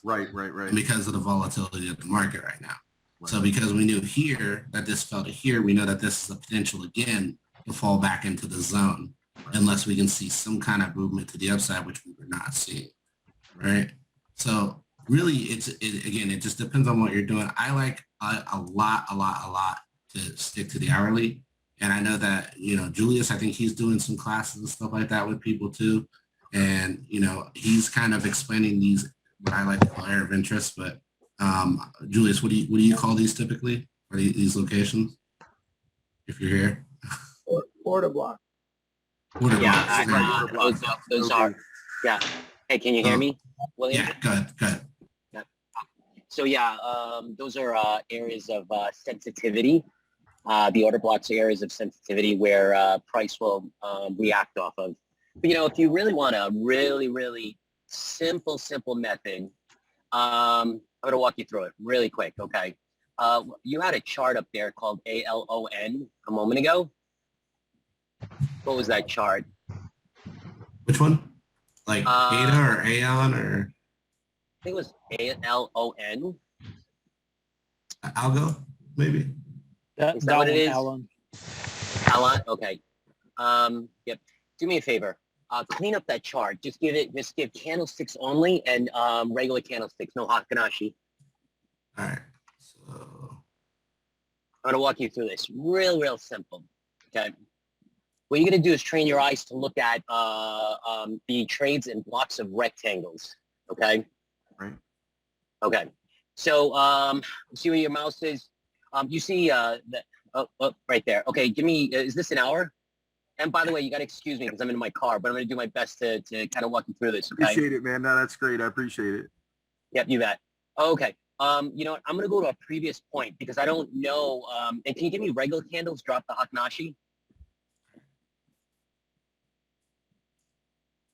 Right. Because of the volatility of the market right now. Right. So because we knew here that this fell to here, we know that this is a potential again to fall back into the zone, unless we can see some kind of movement to the upside, which we were not seeing, right? So really, it just depends on what you're doing. I like a lot to stick to the hourly. And I know that, Julius, I think he's doing some classes and stuff like that with people too. And, he's kind of explaining these, what I like to call area of interest. But Julius, what do you call these typically, or these locations, if you're here? Order block. Those are, yeah. Hey, can you hear me, William? Yeah, good. Yeah. So those are areas of sensitivity. The order blocks are areas of sensitivity where price will react off of. But, if you really want a really simple method, I'm going to walk you through it really quick, okay? You had a chart up there called ALON a moment ago. What was that chart? Which one? Like ADA or Aon or? I think it was ALON. Algo, maybe? Is that what it is? Alon, okay. Yep. Do me a favor. Clean up that chart. Just give candlesticks only and regular candlesticks, no Hakanashi. All right. So I'm gonna walk you through this. Real simple. Okay. What you're gonna do is train your eyes to look at the trades in blocks of rectangles. Okay. Right. Okay. So see where your mouse is. You see right there. Okay. Give me. Is this an hour? And by the way, you got to excuse me because I'm in my car, but I'm going to do my best to kind of walk you through this. Okay? Appreciate it, man. No, that's great. I appreciate it. Yep, you bet. Okay. You know what? I'm going to go to a previous point because I don't know. And can you give me regular candles? Drop the Hakanashi.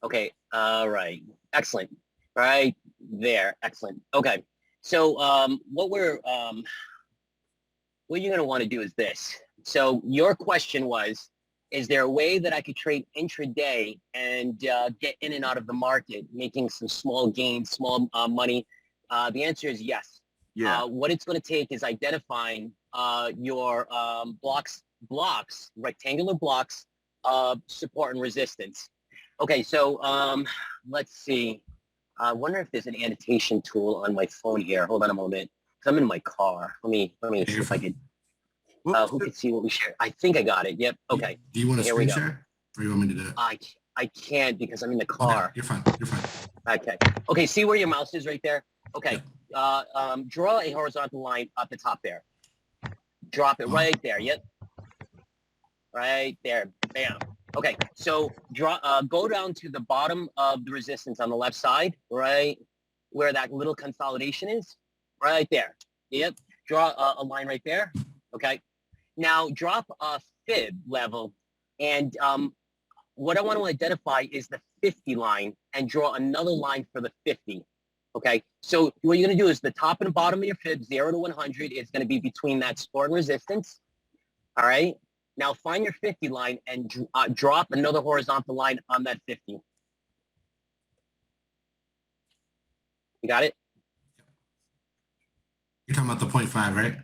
Okay. All right. Excellent. Right there. Excellent. Okay. So what you're going to want to do is this. So your question was, is there a way that I could trade intraday and get in and out of the market, making some small gains, small money? The answer is yes. Yeah. What it's going to take is identifying your blocks, rectangular blocks of support and resistance. Okay, so let's see. I wonder if there's an annotation tool on my phone here. Hold on a moment. I'm in my car. Let me see if I could. Who can see what we share? I think I got it. Yep. Okay. Do you want to screen share, or you want me to do it? I can't because I'm in the car. Okay, you're fine. Okay. Okay. See where your mouse is right there? Okay. Yeah. Draw a horizontal line up the top there. Drop it right there. Yep. Right there. Bam. Okay. So go down to the bottom of the resistance on the left side, right where that little consolidation is. Right there. Yep. Draw a line right there. Okay. Now drop a fib level, and what I want to identify is the 50 line and draw another line for the 50. Okay. So what you're going to do is the top and bottom of your fib, 0 to 100, is going to be between that support and resistance. All right. Now find your 50 line and drop another horizontal line on that 50. You got it? You're talking about the 0.5, right?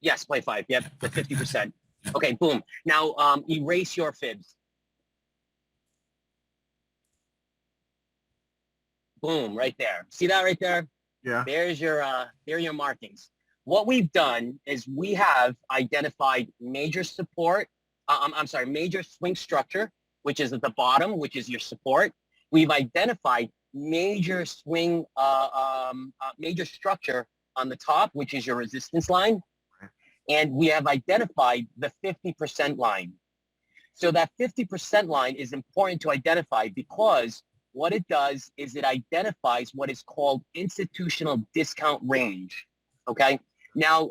Yes, 0.5. Yep, the 50%. Okay, boom. Now erase your fibs. Boom, right there. See that right there? Yeah. There are your markings. What we've done is we have identified major support. Major swing structure, which is at the bottom, which is your support. We've identified major swing, major structure on the top, which is your resistance line. And we have identified the 50% line. So that 50% line is important to identify because what it does is it identifies what is called institutional discount range. Okay. Now,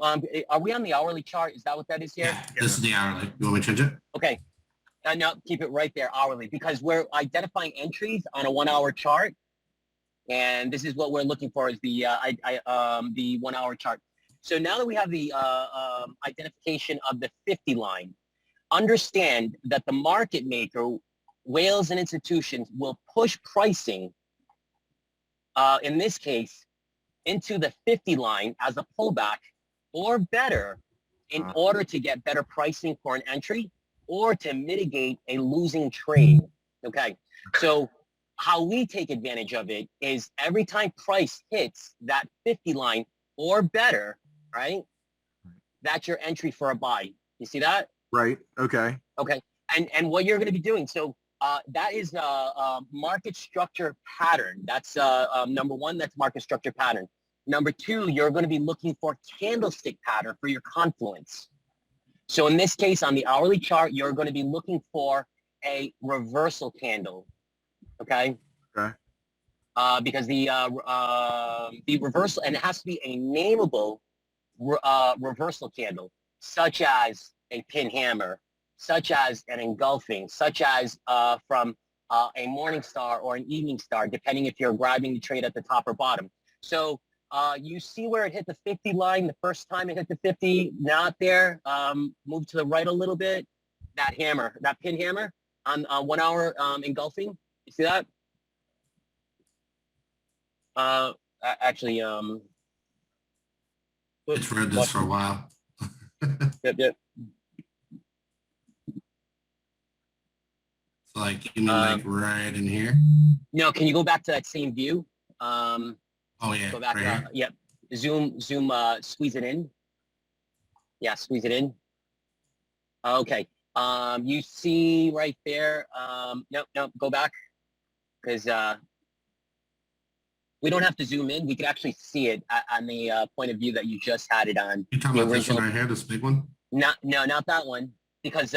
are we on the hourly chart? Is that what that is here? Yeah, this is the hourly. You want me to change it? Okay. No, keep it right there, hourly, because we're identifying entries on a 1 hour chart. And this is what we're looking for is the 1 hour chart. So now that we have the identification of the 50 line, understand that the market maker, whales and institutions, will push pricing, in this case, into the 50 line as a pullback or better in order to get better pricing for an entry or to mitigate a losing trade. Okay, so how we take advantage of it is every time price hits that 50 line or better, right? That's your entry for a buy. You see that? Right. Okay. Okay. And what you're going to be doing, so that is a market structure pattern. That's number one, that's market structure pattern. Number two, you're going to be looking for candlestick pattern for your confluence. So in this case, on the hourly chart, you're going to be looking for a reversal candle. Okay. Okay. Because the reversal, and it has to be a nameable reversal candle, such as a pin hammer, such as an engulfing, such as from a morning star or an evening star, depending if you're grabbing the trade at the top or bottom. So you see where it hit the 50 line the first time it hit the 50, not there, move to the right a little bit, that hammer, that pin hammer on 1 hour engulfing, you see that? Actually, It's read this for a while. yep. So like, you mean like right in here? No, can you go back to that same view? Oh yeah, Go back. right here. Yep. Zoom. Squeeze it in. Yeah, squeeze it in. Okay. You see right there. Nope. Go back, because we don't have to zoom in. We can actually see it on the point of view that you just had it on. You talking about this one right here, this big one? Not that one, because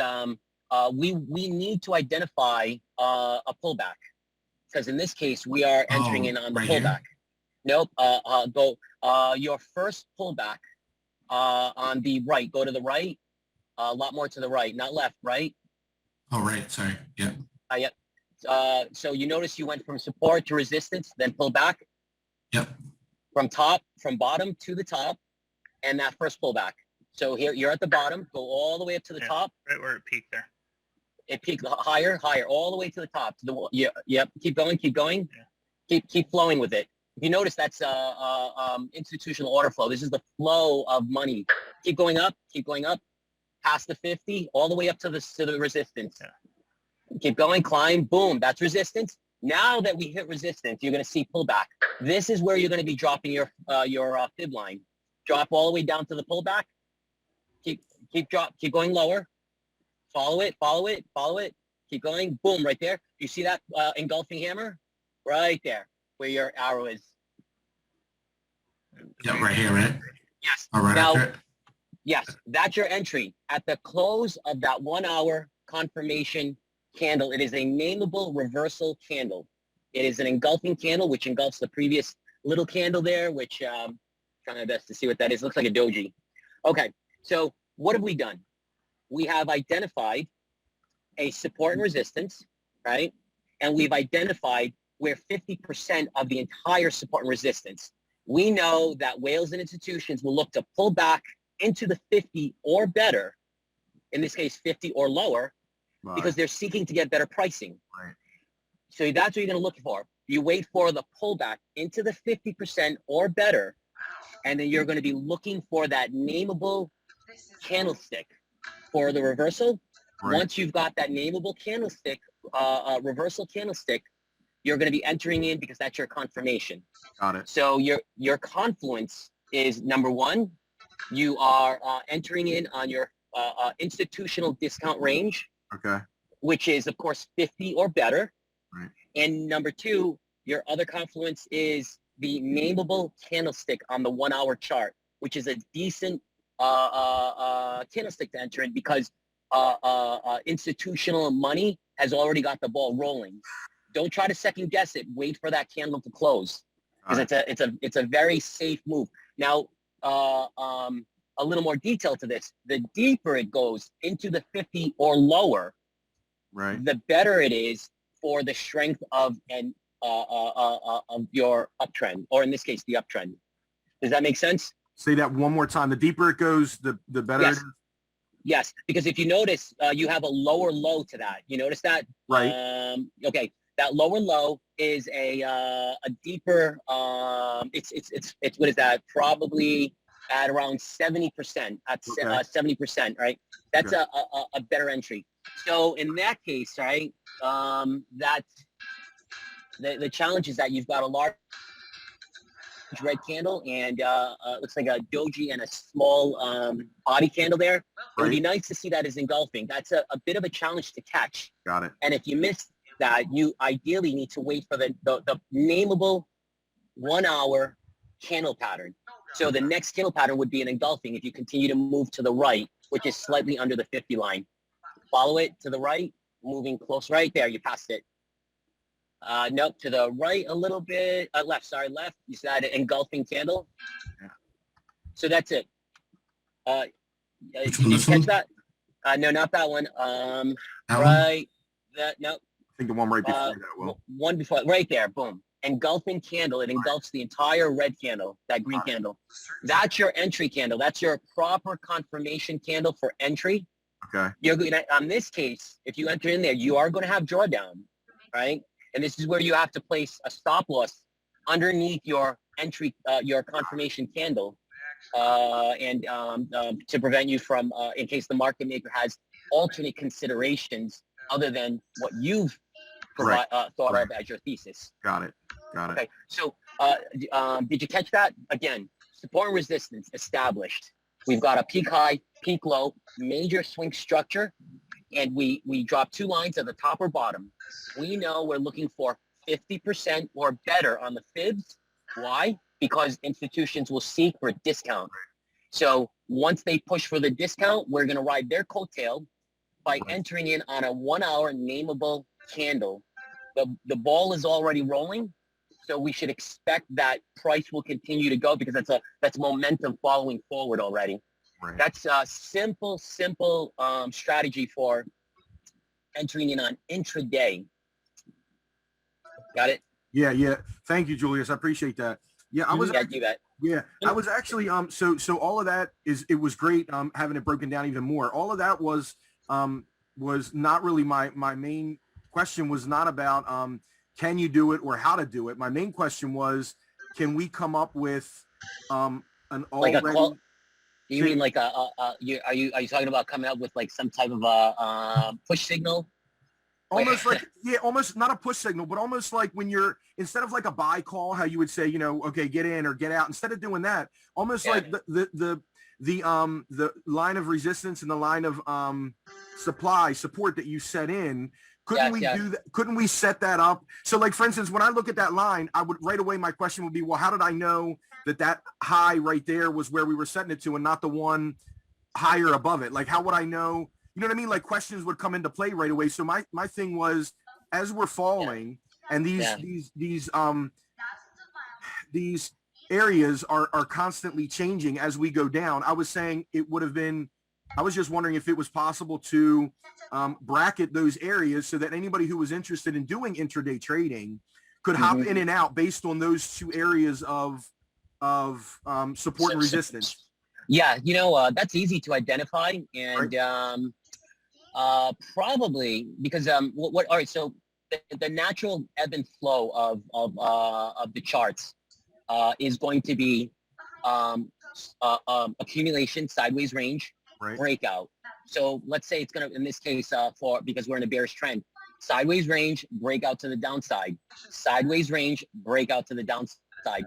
we need to identify a pullback, because in this case we are entering in on the right pullback. here? Nope. Go your first pullback on the right. Go to the right. A lot more to the right, not left. Right. Oh right, sorry. Yeah. Yep. So you notice you went from support to resistance, then pull back. Yep. From bottom to the top, and that first pullback. So here you're at the bottom. Go all the way up to the top. Right where it peaked there. It peaked higher, all the way to the top. To the yep. Keep going. Yeah. Keep flowing with it. If you notice, that's institutional order flow. This is the flow of money. Keep going up, past the 50, all the way up to the resistance. Yeah. Keep going, climb, boom, that's resistance. Now that we hit resistance, you're going to see pullback. This is where you're going to be dropping your fib line. Drop all the way down to the pullback. Keep going lower. Follow it. Keep going, boom, right there. You see that engulfing hammer? Right there, where your arrow is. Yeah, right here, right? Yes. All right. Now, yes, that's your entry. At the close of that 1 hour confirmation candle, it is a nameable reversal candle. It is an engulfing candle, which engulfs the previous little candle there, which trying my best to see what that is. Looks like a doji. Okay, so what have we done? We have identified a support and resistance, right? And we've identified where 50% of the entire support and resistance. We know that whales and institutions will look to pull back into the 50 or better, in this case 50 or lower, because they're seeking to get better pricing. Right. So that's what you're going to look for. You wait for the pullback into the 50% or better, and then you're going to be looking for that nameable candlestick for the reversal. Right. Once you've got that nameable candlestick, reversal candlestick, you're going to be entering in, because that's your confirmation. Got it. So your confluence is number one. You are entering in on your institutional discount range, Okay. which is, of course, 50 or better. Right. And number two, your other confluence is the nameable candlestick on the 1 hour chart, which is a decent candlestick to enter in, because institutional money has already got the ball rolling. Don't try to second guess it. Wait for that candle to close, because it's a very safe move. Now, a little more detail to this: the deeper it goes into the 50 or lower, Right. the better it is for the strength of your uptrend, or in this case, the uptrend. Does that make sense? Say that one more time. The deeper it goes, the better Yes. it is. Yes, because if you notice, you have a lower low to that. You notice that? Right. Okay. that lower low is a deeper, it's what is that? Probably at around 70%, at Okay. 70%, right? That's Okay. a better entry. So in that case, right, that's the challenge is that you've got a large red candle and looks like a doji and a small body candle there. It would be Right. nice to see that as engulfing. That's a bit of a challenge to catch. Got it. And if you miss that, you ideally need to wait for the nameable 1 hour candle pattern. So the next candle pattern would be an engulfing if you continue to move to the right, which is slightly under the 50 line. Follow it to the right, moving close right there. You passed it. Nope, to the right a little bit. Left, sorry, left. You saw that engulfing candle. Yeah. So that's it. Which Did one, you this catch one? that? No, not that one. That one? Right. That no. I think the one right before that. Well, One before, right there. Boom. Engulfing candle. It engulfs the entire red candle. That green candle. That's your entry candle. That's your proper confirmation candle for entry. okay. You're going to, on this case, if you enter in there, you are going to have drawdown, right? And this is where you have to place a stop loss underneath your entry, your confirmation candle, to prevent you from, in case the market maker has alternate considerations other than what you've Right. thought Right. of as your thesis. Got it. Got it. Okay, so did you catch that? Again, support and resistance established. We've got a peak high, peak low, major swing structure, and we drop two lines at the top or bottom. We know we're looking for 50% or better on the fibs. Why? Because institutions will seek for a discount. So once they push for the discount, we're going to ride their coattail by entering in on a 1 hour nameable candle. The ball is already rolling, so we should expect that price will continue to go because that's momentum following forward already. Right. That's a simple strategy for entering in on intraday. Got it? Yeah. Yeah. Thank you, Julius. I appreciate that. Yeah. I was. Yeah, do that. Yeah, I was actually so all of that it was great having it broken down even more. All of that was not really my main question. Was not about can you do it or how to do it. My main question was, can we come up with an Like already a you mean like are you talking about coming up with like some type of a push signal? almost like almost not a push signal, but almost like when you're instead of like a buy call, how you would say, okay, get in or get out. Instead of doing that, almost like the line of resistance and the line of support that you set in. Couldn't we do that? Couldn't we set that up? So like, for instance, when I look at that line, I would right away, my question would be, well, how did I know that high right there was where we were setting it to and not the one higher above it? Like, how would I know? You know what I mean? Like questions would come into play right away. So my thing was, as we're falling and these areas are constantly changing as we go down. I was saying it would have been, I was just wondering if it was possible to bracket those areas so that anybody who was interested in doing intraday trading could hop in and out based on those two areas of support and resistance. Yeah, that's easy to identify, and probably because all right. So the natural ebb and flow of the charts is going to be accumulation, sideways range, breakout. So let's say it's going to, in this case, because we're in a bearish trend, sideways range, breakout to the downside, sideways range, breakout to the downside.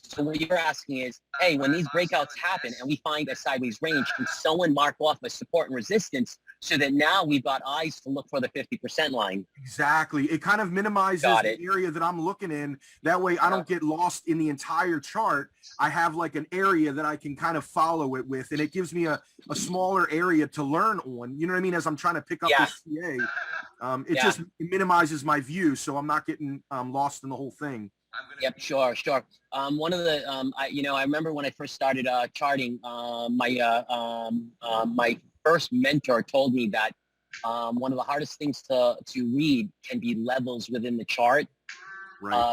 So what you're asking is, hey, when these breakouts happen and we find a sideways range, can someone mark off a support and resistance so that now we've got eyes to look for the 50% line? Exactly. It kind of minimizes the area that I'm looking in. That way I don't get lost in the entire chart. I have like an area that I can kind of follow it with, and it gives me a smaller area to learn on. You know what I mean? As I'm trying to pick up this CA, it just minimizes my view, so I'm not getting lost in the whole thing. Yep, sure. One of the, I remember when I first started charting, my first mentor told me that one of the hardest things to read can be levels within the chart,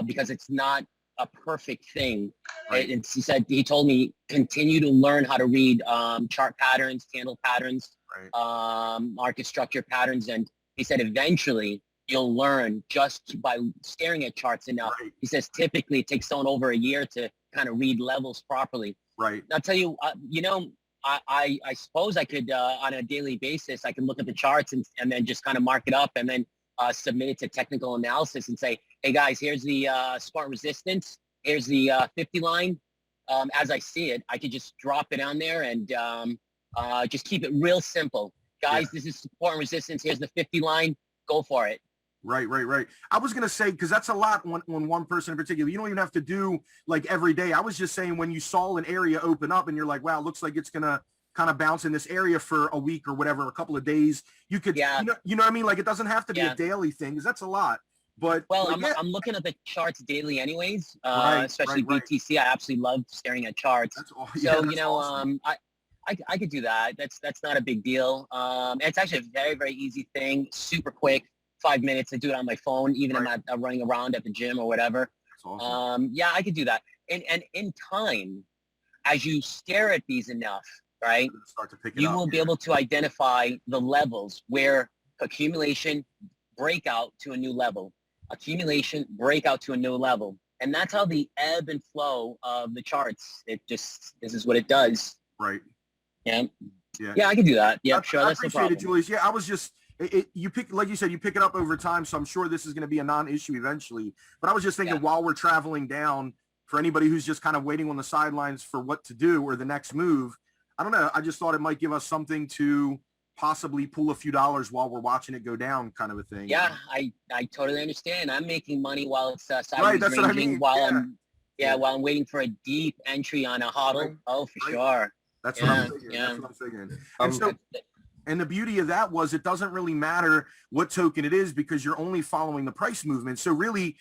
because it's not a perfect thing. He told me, continue to learn how to read chart patterns, candle patterns, market structure patterns, and he said eventually you'll learn just by staring at charts enough. Right. He says typically it takes someone over a year to kind of read levels properly. Right. I'll tell you, I suppose I could, on a daily basis, I can look at the charts and then just kind of mark it up and then submit it to technical analysis and say, hey guys, here's the smart resistance. Here's the 50 line. As I see it, I could just drop it on there and just keep it real simple. Guys, this is support and resistance. Here's the 50 line. Go for it. Right. I was going to say, because that's a lot on one person in particular. You don't even have to do like every day. I was just saying when you saw an area open up and you're like, wow, it looks like it's going to kind of bounce in this area for a week or whatever, a couple of days. You could, you know what I mean? Like it doesn't have to be a daily thing because that's a lot. But I'm looking at the charts daily anyways, especially BTC. I absolutely love staring at charts. So, you know, awesome. I could do that. That's not a big deal. It's actually a very, very easy thing. Super quick, 5 minutes. I do it on my phone, even if I'm not running around at the gym or whatever. Awesome. Yeah, I could do that. And in time, as you stare at these enough, right, you will be able to identify the levels where accumulation, breakout to a new level, accumulation, breakout to a new level. And that's how the ebb and flow of the charts, this is what it does. Right. Yeah, I can do that. Yeah, sure. That's no problem. It, Julius. Yeah, I was just, you pick, like you said, you pick it up over time. So I'm sure this is going to be a non-issue eventually. But I was just thinking while we're traveling down, for anybody who's just kind of waiting on the sidelines for what to do or the next move, I don't know. I just thought it might give us something to possibly pull a few dollars while we're watching it go down, kind of a thing. Yeah, I totally understand. I'm making money while it's sideways right, that's ranging, what I mean. while I'm waiting for a deep entry on a hodl. Right. Oh, for sure. That's what I'm thinking. That's what I'm thinking. And so, and the beauty of that was it doesn't really matter what token it is because you're only following the price movement. So really,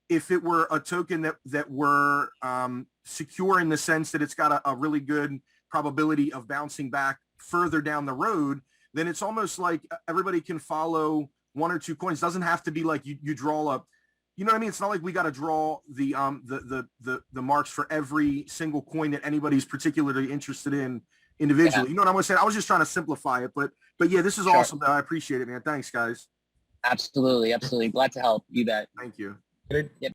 if it were a token that were secure in the sense that it's got a really good probability of bouncing back further down the road, then it's almost like everybody can follow one or two coins. It doesn't have to be like you draw up. You know what I mean? It's not like we got to draw the marks for every single coin that anybody's particularly interested in individually. You know what I'm saying? I was just trying to simplify it, but yeah, this is awesome. I appreciate it, man. Thanks, guys. Absolutely. Glad to help. You bet. Thank you. Yep.